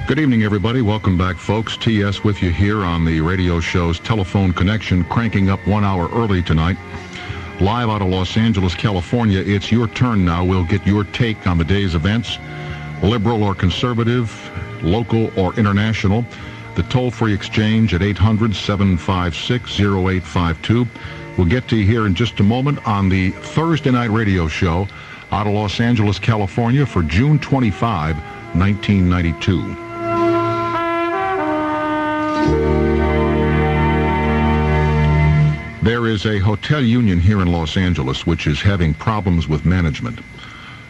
Good evening, everybody. Welcome back, folks. TS with you here on the radio show's Telephone Connection, cranking up 1 hour early tonight. Live out of Los Angeles, California. It's your turn now. We'll get your take on the day's events, liberal or conservative, local or international. The toll-free exchange at 800-756-0852. We'll get to you here in just a moment on the Thursday night radio show out of Los Angeles, California for June 25, 1992. There is a hotel union here in Los Angeles which is having problems with management.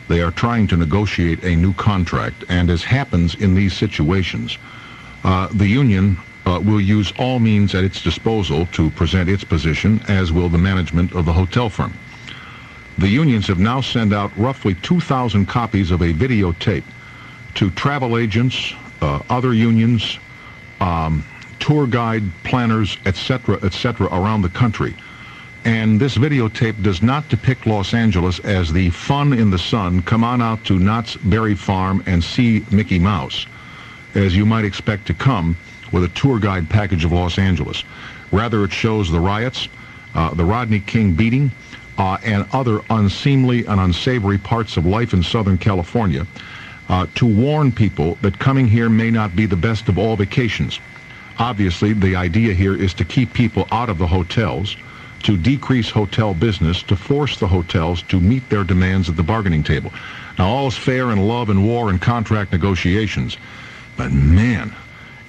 They are trying to negotiate a new contract, and as happens in these situations, the union will use all means at its disposal to present its position, as will the management of the hotel firm. The unions have now sent out roughly 2,000 copies of a videotape to travel agents, other unions, tour guide planners, etc., around the country. And this videotape does not depict Los Angeles as the fun in the sun, come on out to Knott's Berry Farm and see Mickey Mouse, as you might expect to come with a tour guide package of Los Angeles. Rather, it shows the riots, the Rodney King beating, and other unseemly and unsavory parts of life in Southern California, to warn people that coming here may not be the best of all vacations. Obviously, the idea here is to keep people out of the hotels, to decrease hotel business, to force the hotels to meet their demands at the bargaining table. Now, all is fair in love and war and contract negotiations, but man,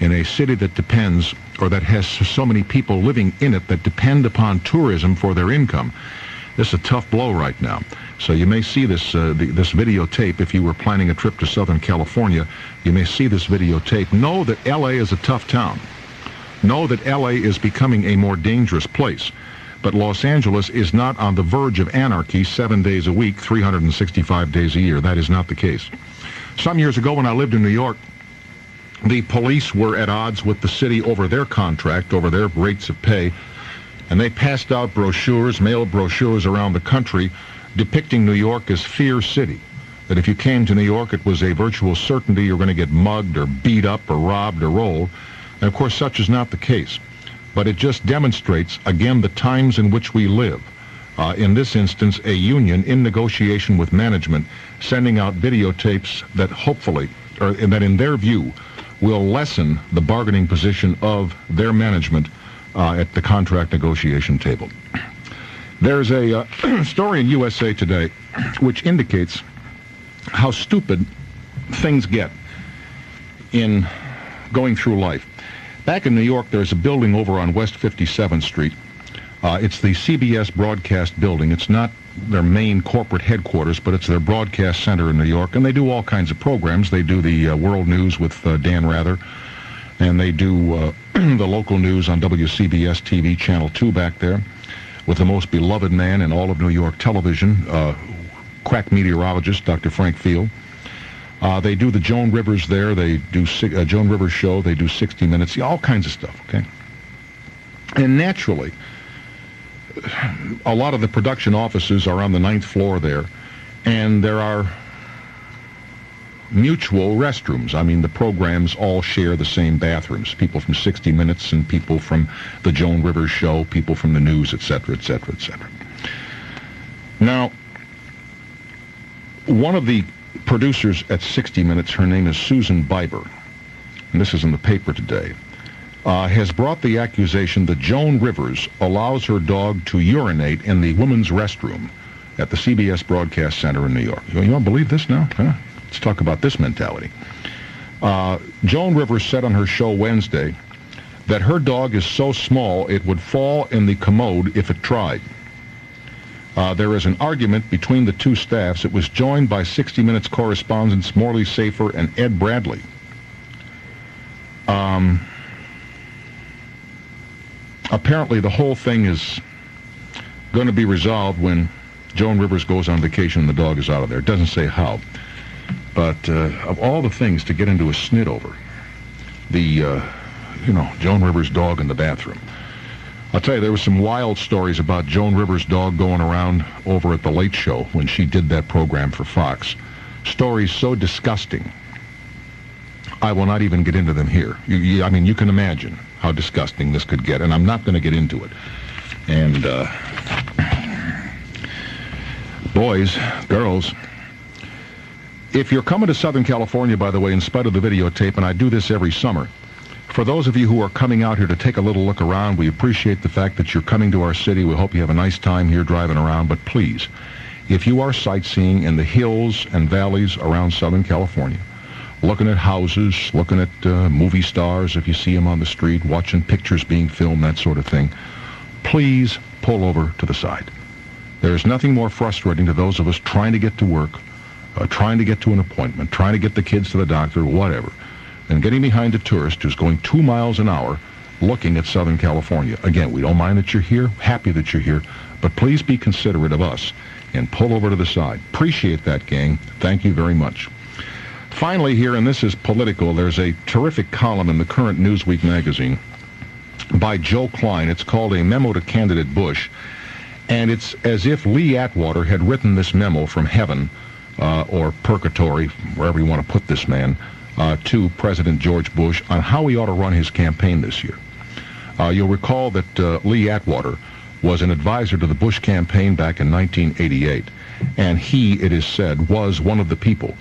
in a city that depends, or that has so many people living in it that depend upon tourism for their income, this is a tough blow right now. So you may see this this videotape if you were planning a trip to Southern California. You may see this videotape. Know that L.A. is a tough town. Know that L.A. is becoming a more dangerous place. But Los Angeles is not on the verge of anarchy 7 days a week, 365 days a year. That is not the case. Some years ago when I lived in New York, the police were at odds with the city over their contract, over their rates of pay, and they passed out brochures, mailed brochures around the country depicting New York as Fear City. That if you came to New York, it was a virtual certainty you're going to get mugged or beat up or robbed or rolled. And of course, such is not the case. But it just demonstrates, again, the times in which we live. In this instance, a union in negotiation with management, sending out videotapes that hopefully, or that in their view, will lessen the bargaining position of their management at the contract negotiation table. There's a story in USA Today which indicates how stupid things get in going through life. Back in New York, there's a building over on West 57th Street. It's the CBS broadcast building. It's not their main corporate headquarters, but it's their broadcast center in New York, and they do all kinds of programs. They do the world news with Dan Rather, and they do the local news on WCBS TV Channel 2 back there with the most beloved man in all of New York television, crack meteorologist Dr. Frank Field. They do the Joan Rivers there. They do Joan Rivers show. They do 60 Minutes, all kinds of stuff, okay? And naturally, a lot of the production offices are on the 9th floor there, and there are mutual restrooms. I mean, the programs all share the same bathrooms. People from 60 Minutes and people from the Joan Rivers show, people from the news, etc., etc., etc. Now, one of the producers at 60 Minutes, her name is Susan Biber, and this is in the paper today, has brought the accusation that Joan Rivers allows her dog to urinate in the women's restroom at the CBS Broadcast Center in New York. You don't believe this now? Huh? Let's talk about this mentality. Joan Rivers said on her show Wednesday that her dog is so small it would fall in the commode if it tried. There is an argument between the two staffs. It was joined by 60 Minutes correspondents Morley Safer and Ed apparently the whole thing is going to be resolved when Joan Rivers goes on vacation and the dog is out of there. It doesn't say how. But of all the things to get into a snit over, the, Joan Rivers' dog in the bathroom. I'll tell you, there were some wild stories about Joan Rivers' dog going around over at The Late Show when she did that program for Fox. Stories so disgusting, I will not even get into them here. You can imagine how disgusting this could get, and I'm not going to get into it. And, boys, girls, if you're coming to Southern California, by the way, in spite of the videotape, and I do this every summer, for those of you who are coming out here to take a little look around, we appreciate the fact that you're coming to our city. We hope you have a nice time here driving around. But please, if you are sightseeing in the hills and valleys around Southern California, looking at houses, looking at movie stars if you see them on the street, watching pictures being filmed, that sort of thing, please pull over to the side. There is nothing more frustrating to those of us trying to get to work, trying to get to an appointment, trying to get the kids to the doctor, whatever, and getting behind a tourist who's going 2 miles an hour looking at Southern California. Again, we don't mind that you're here, happy that you're here, but please be considerate of us and pull over to the side. Appreciate that, gang. Thank you very much. Finally here, and this is political, there's a terrific column in the current Newsweek magazine by Joe Klein. It's called A Memo to Candidate Bush, and it's as if Lee Atwater had written this memo from heaven, or purgatory, wherever you want to put this man, to President George Bush on how he ought to run his campaign this year. You'll recall that Lee Atwater was an advisor to the Bush campaign back in 1988, and he, it is said, was one of the people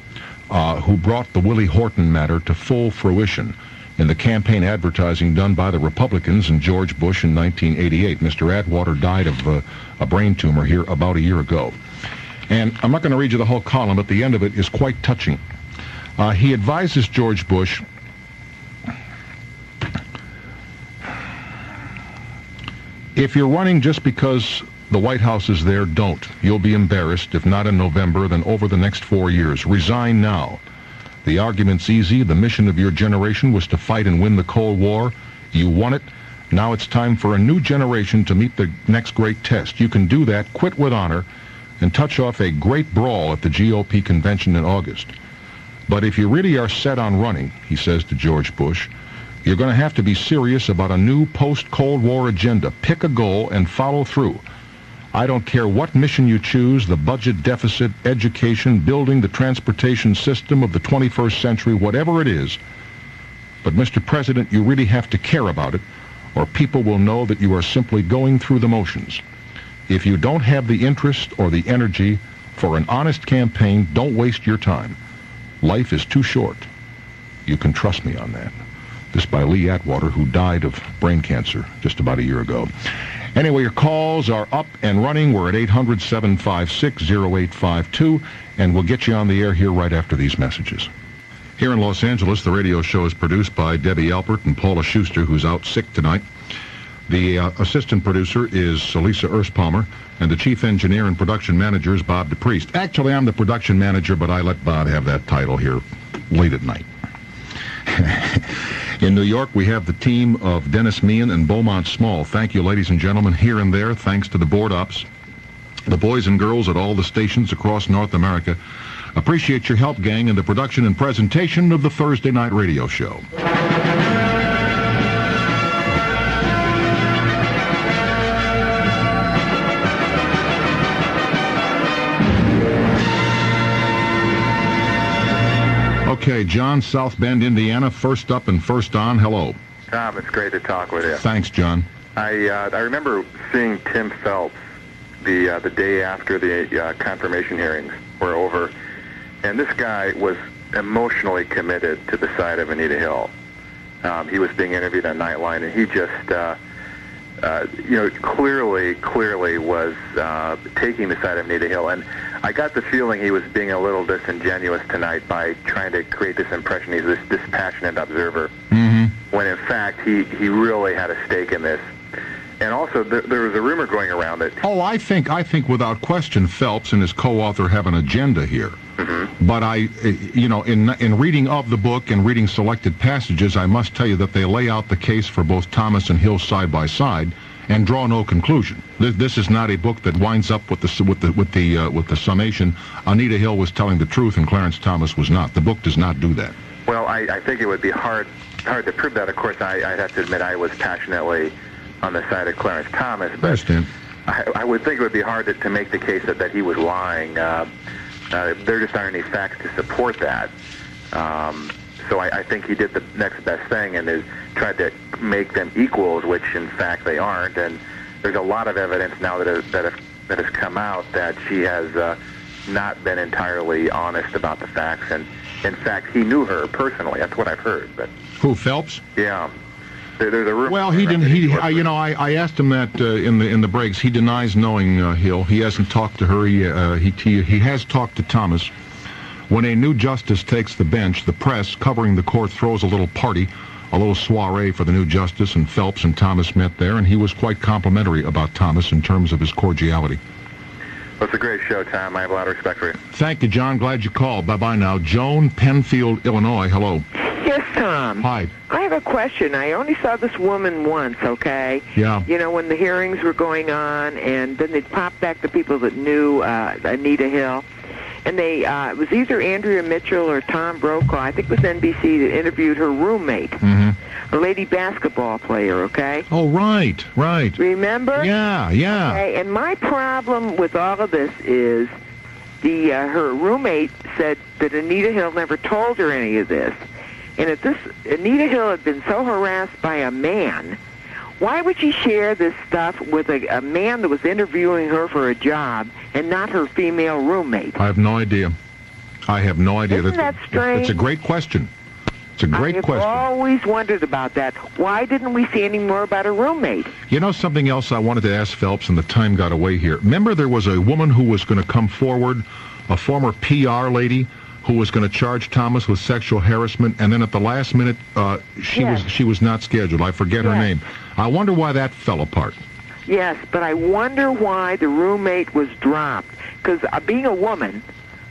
who brought the Willie Horton matter to full fruition in the campaign advertising done by the Republicans and George Bush in 1988. Mr. Atwater died of a brain tumor here about a year ago. And I'm not going to read you the whole column, but the end of it is quite touching. He advises George Bush, if you're running just because the White House is there, don't. You'll be embarrassed, if not in November, then over the next 4 years. Resign now. The argument's easy. The mission of your generation was to fight and win the Cold War. You won it. Now it's time for a new generation to meet the next great test. You can do that, quit with honor, and touch off a great brawl at the GOP convention in August. But if you really are set on running, he says to George Bush, you're going to have to be serious about a new post-Cold War agenda. Pick a goal and follow through. I don't care what mission you choose, the budget deficit, education, building the transportation system of the 21st century, whatever it is. But, Mr. President, you really have to care about it, or people will know that you are simply going through the motions. If you don't have the interest or the energy for an honest campaign, don't waste your time. Life is too short. You can trust me on that. This by Lee Atwater, who died of brain cancer just about a year ago. Anyway, your calls are up and running. We're at 800-756-0852, and we'll get you on the air here right after these messages. Here in Los Angeles, the radio show is produced by Debbie Alpert and Paula Schuster, who's out sick tonight. The assistant producer is Lisa Erspalmer, and the chief engineer and production manager is Bob DePriest. Actually, I'm the production manager, but I let Bob have that title here late at night. In New York, we have the team of Dennis Meehan and Beaumont Small. Thank you, ladies and gentlemen, here and there, thanks to the board ops, the boys and girls at all the stations across North America. Appreciate your help, gang, in the production and presentation of the Thursday Night Radio Show. Okay, John, South Bend, Indiana, first up and first on. Hello. Tom, it's great to talk with you. Thanks, John. I remember seeing Tim Phelps the day after the confirmation hearings were over, and this guy was emotionally committed to the side of Anita Hill. He was being interviewed on Nightline, and he just, clearly was taking the side of Anita Hill. And I got the feeling he was being a little disingenuous tonight by trying to create this impression he's this dispassionate observer, when in fact he really had a stake in this. And also, there was a rumor going around that... Oh, I think without question Phelps and his co-author have an agenda here. But in reading of the book and reading selected passages, I must tell you that they lay out the case for both Thomas and Hill side by side and draw no conclusion. This is not a book that winds up with the summation. Anita Hill was telling the truth and Clarence Thomas was not. The book does not do that. Well, I think it would be hard to prove that. Of course, I'd have to admit I was passionately on the side of Clarence Thomas, but I would think it would be hard to make the case that he was lying. There just aren't any facts to support that. So I think he did the next best thing and is tried to make them equals, which in fact they aren't. And there's a lot of evidence now that has come out that she has not been entirely honest about the facts. And in fact, he knew her personally. That's what I've heard. But who, Phelps? Yeah. There's a rumor. Well, he didn't. I asked him that in the breaks. He denies knowing Hill. He hasn't talked to her. He has talked to Thomas. When a new justice takes the bench, the press covering the court throws a little party, a little soiree for the new justice, and Phelps and Thomas met there, and he was quite complimentary about Thomas in terms of his cordiality. Well, it's a great show, Tom. I have a lot of respect for you. Thank you, John. Glad you called. Bye-bye now. Joan, Penfield, Illinois. Hello. Yes, Tom. Hi. I have a question. I only saw this woman once, okay? Yeah. You know, when the hearings were going on, and then they'd pop back the people that knew Anita Hill. And it was either Andrea Mitchell or Tom Brokaw, I think it was NBC, that interviewed her roommate, a lady basketball player, okay? Oh, right. Remember? Yeah. Okay, and my problem with all of this is her roommate said that Anita Hill never told her any of this. And if Anita Hill had been so harassed by a man, why would she share this stuff with a man that was interviewing her for a job and not her female roommate? I have no idea. Isn't that strange? It's a great question. It's a great question. I've always wondered about that. Why didn't we see any more about her roommate? You know something else I wanted to ask Phelps, and the time got away here. Remember there was a woman who was going to come forward, a former PR lady, who was going to charge Thomas with sexual harassment, and then at the last minute, she was not scheduled. I forget her name. I wonder why that fell apart. Yes, but I wonder why the roommate was dropped. Because being a woman,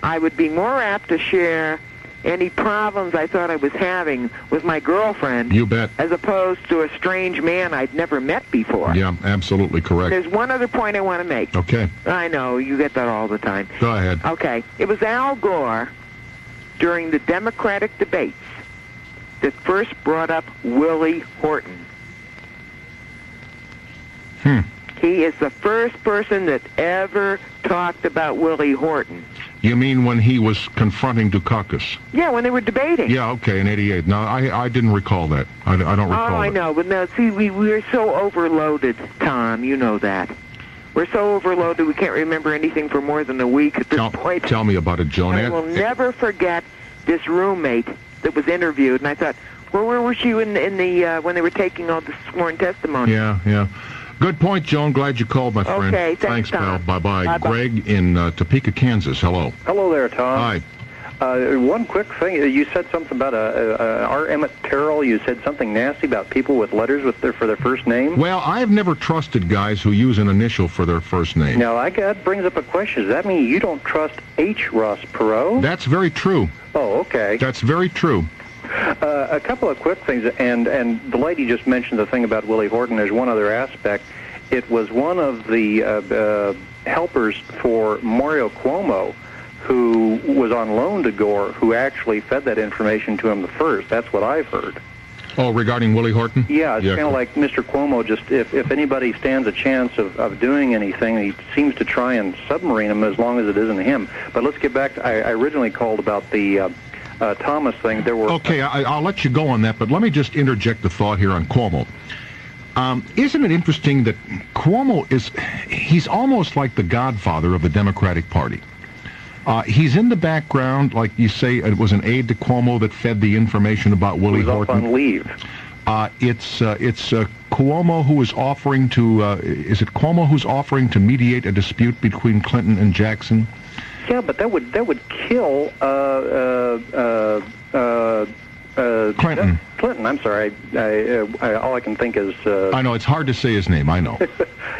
I would be more apt to share any problems I thought I was having with my girlfriend. You bet. As opposed to a strange man I'd never met before. Yeah, absolutely correct. There's one other point I want to make. Okay. I know, you get that all the time. Go ahead. Okay. It was Al Gore during the Democratic debates that first brought up Willie Horton. He is the first person that ever talked about Willie Horton. You mean when he was confronting Dukakis? Yeah, when they were debating. Yeah, okay, in '88. No, I didn't recall that. I don't recall that. Oh, I know. But no, see, we're so overloaded, Tom. You know that. We're so overloaded we can't remember anything for more than a week at this point. Tell me about it, Joan. I will never forget this roommate that was interviewed, and I thought, well, where was she in the when they were taking all the sworn testimony? Yeah. Good point, Joan. Glad you called, my friend. Okay, thanks pal. Tom. Bye-bye. Greg in Topeka, Kansas. Hello. Hello there, Tom. Hi. One quick thing. You said something about R. Emmett Terrell. You said something nasty about people with letters for their first name. Well, I've never trusted guys who use an initial for their first name. Now, that brings up a question. Does that mean you don't trust H. Ross Perot? That's very true. Oh, okay. That's very true. A couple of quick things, and the lady just mentioned the thing about Willie Horton. There's one other aspect. It was one of the helpers for Mario Cuomo, who was on loan to Gore, who actually fed that information to him the first. That's what I've heard. Oh, regarding Willie Horton? Yeah, it's kind of like Mr. Cuomo. Just if anybody stands a chance of doing anything, he seems to try and submarine him as long as it isn't him. But let's get back to, I originally called about the Thomas thing. There were... Okay, I'll let you go on that, but let me just interject a thought here on Cuomo. Isn't it interesting that Cuomo he's almost like the godfather of the Democratic Party. He's in the background, like you say, it was an aide to Cuomo that fed the information about Willie Horton. Off on leave. It's Cuomo who is offering to, is it Cuomo who's offering to mediate a dispute between Clinton and Jackson? Yeah, but that would kill Clinton. Clinton, I'm sorry. All I can think is... I know, it's hard to say his name, I know.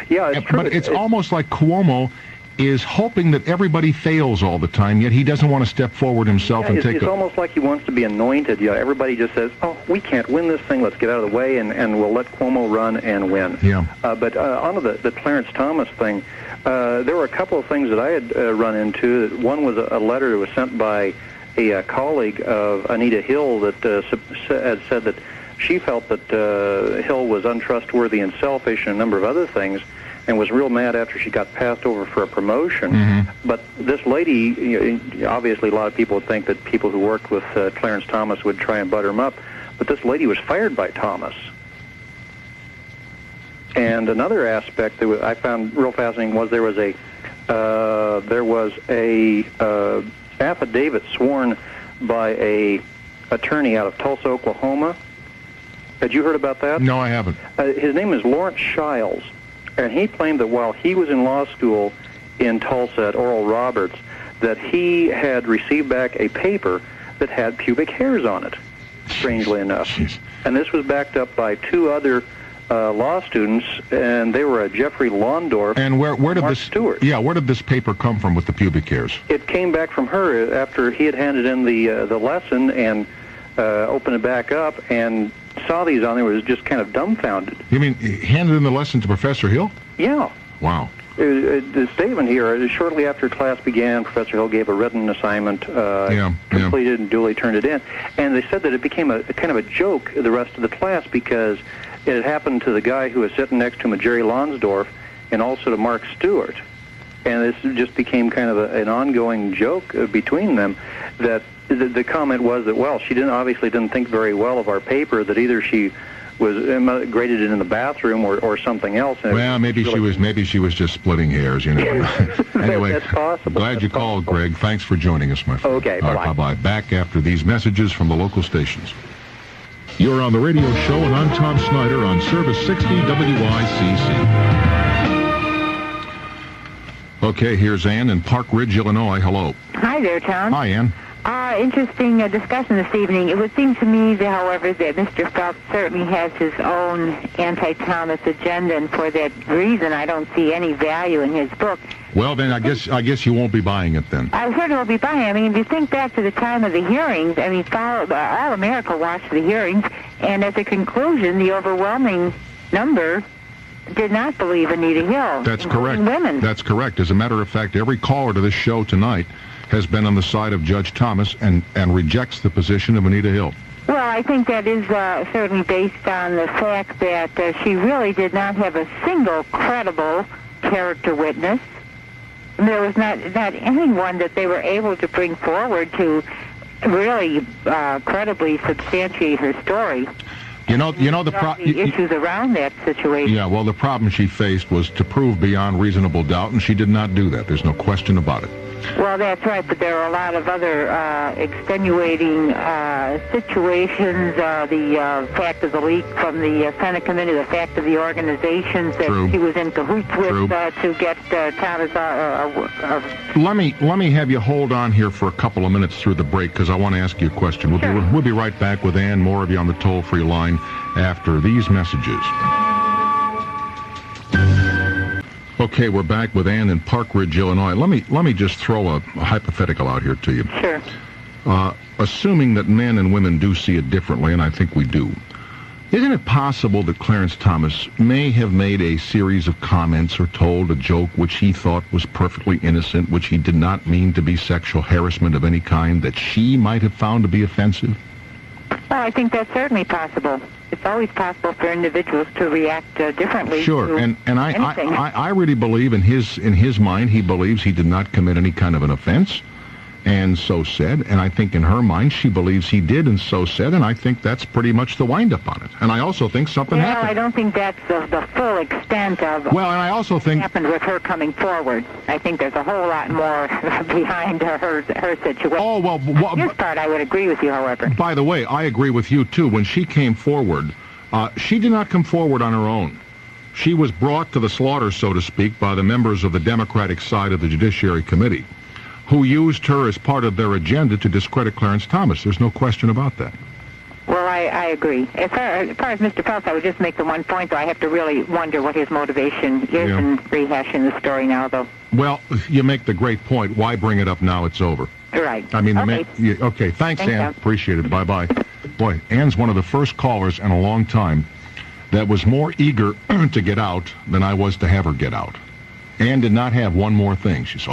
Yeah, it's true. But it's almost like Cuomo is hoping that everybody fails all the time, yet he doesn't want to step forward himself and take It's almost like he wants to be anointed. Everybody just says, oh, we can't win this thing, let's get out of the way, and we'll let Cuomo run and win. Yeah. But on to the Clarence Thomas thing, there were a couple of things that I had run into. One was a letter that was sent by a colleague of Anita Hill that had said that she felt that Hill was untrustworthy and selfish and a number of other things, and was real mad after she got passed over for a promotion. Mm-hmm. But this lady, obviously a lot of people would think that people who worked with Clarence Thomas would try and butter him up, but this lady was fired by Thomas. And another aspect that I found real fascinating was there was a affidavit sworn by a attorney out of Tulsa, Oklahoma. Had you heard about that? No, I haven't. His name is Lawrence Shiles. And he claimed that while he was in law school in Tulsa at Oral Roberts, that he had received back a paper that had pubic hairs on it, strangely enough. Jeez. And this was backed up by two other law students, and they were Jeffrey Londorf and where did Mark this Stewart. Yeah, where did this paper come from with the pubic hairs? It came back from her after he had handed in the lesson and opened it back up and saw these on there, was just kind of dumbfounded. You mean he handed in the lesson to Professor Hill? Yeah. Wow. The statement here, shortly after class began, Professor Hill gave a written assignment, completed and duly turned it in. And they said that it became a kind of a joke the rest of the class because it had happened to the guy who was sitting next to him, Jerry Lonsdorf, and also to Mark Stewart. And this just became kind of an ongoing joke between them, that the comment was that, well, she obviously didn't think very well of our paper, that either she was graded it in the bathroom or something else. And well, maybe she was just splitting hairs, Anyway, that's possible. Glad you called, Greg. Thanks for joining us, my friend. Okay, bye-bye. All right, bye-bye. Back after these messages from the local stations. You're on the radio show, and I'm Tom Snyder on Service 60 WICC. Okay, here's Ann in Park Ridge, Illinois. Hello. Hi there, Tom. Hi, Ann. Interesting discussion this evening. It would seem to me, however, that Mr. Phelps certainly has his own anti-Thomas agenda, and for that reason, I don't see any value in his book. Well, then I guess you won't be buying it then. I certainly will be buying it. I mean, if you think back to the time of the hearings, I mean, all America watched the hearings, and at the conclusion, the overwhelming number did not believe Anita Hill. That's correct. Women. That's correct. As a matter of fact, every caller to this show tonight has been on the side of Judge Thomas and rejects the position of Anita Hill. Well, I think that is certainly based on the fact that she really did not have a single credible character witness. There was not anyone that they were able to bring forward to really credibly substantiate her story. The issues around that situation. Yeah, well, the problem she faced was to prove beyond reasonable doubt, and she did not do that. There's no question about it. Well, that's right, but there are a lot of other extenuating situations. The fact of the leak from the Senate committee, the fact of the organizations that True. she was in cahoots with to get Thomas. Let me have you hold on here for a couple of minutes through the break because I want to ask you a question. We'll be right back with Ann, more of you on the toll-free line after these messages. Okay, we're back with Ann in Park Ridge, Illinois. Let me just throw a hypothetical out here to you. Sure. Assuming that men and women do see it differently, and I think we do, isn't it possible that Clarence Thomas may have made a series of comments or told a joke which he thought was perfectly innocent, which he did not mean to be sexual harassment of any kind, that she might have found to be offensive? Well, I think that's certainly possible. It's always possible for individuals to react differently. Sure, and I really believe in his mind, he believes he did not commit any kind of an offense, and so said. And I think in her mind, she believes he did, and so said. And I think that's pretty much the wind-up on it. And I also think something happened. I don't think that's the full extent of. Well, and I also think happened with her coming forward. I think there's a whole lot more behind her situation. Oh well, this part I would agree with you, however. By the way, I agree with you too. When she came forward, she did not come forward on her own. She was brought to the slaughter, so to speak, by the members of the Democratic side of the Judiciary Committee, who used her as part of their agenda to discredit Clarence Thomas. There's no question about that. Well, I agree. As far as Mr. Phelps, I would just make the one point, though. I have to really wonder what his motivation is in rehashing the story now, though. Well, you make the great point. Why bring it up now? It's over. Right. I mean, okay. Okay, thanks, Ann. Ann. Appreciate it. Bye-bye. Boy, Ann's one of the first callers in a long time that was more eager to get out than I was to have her get out. Ann did not have one more thing. She said,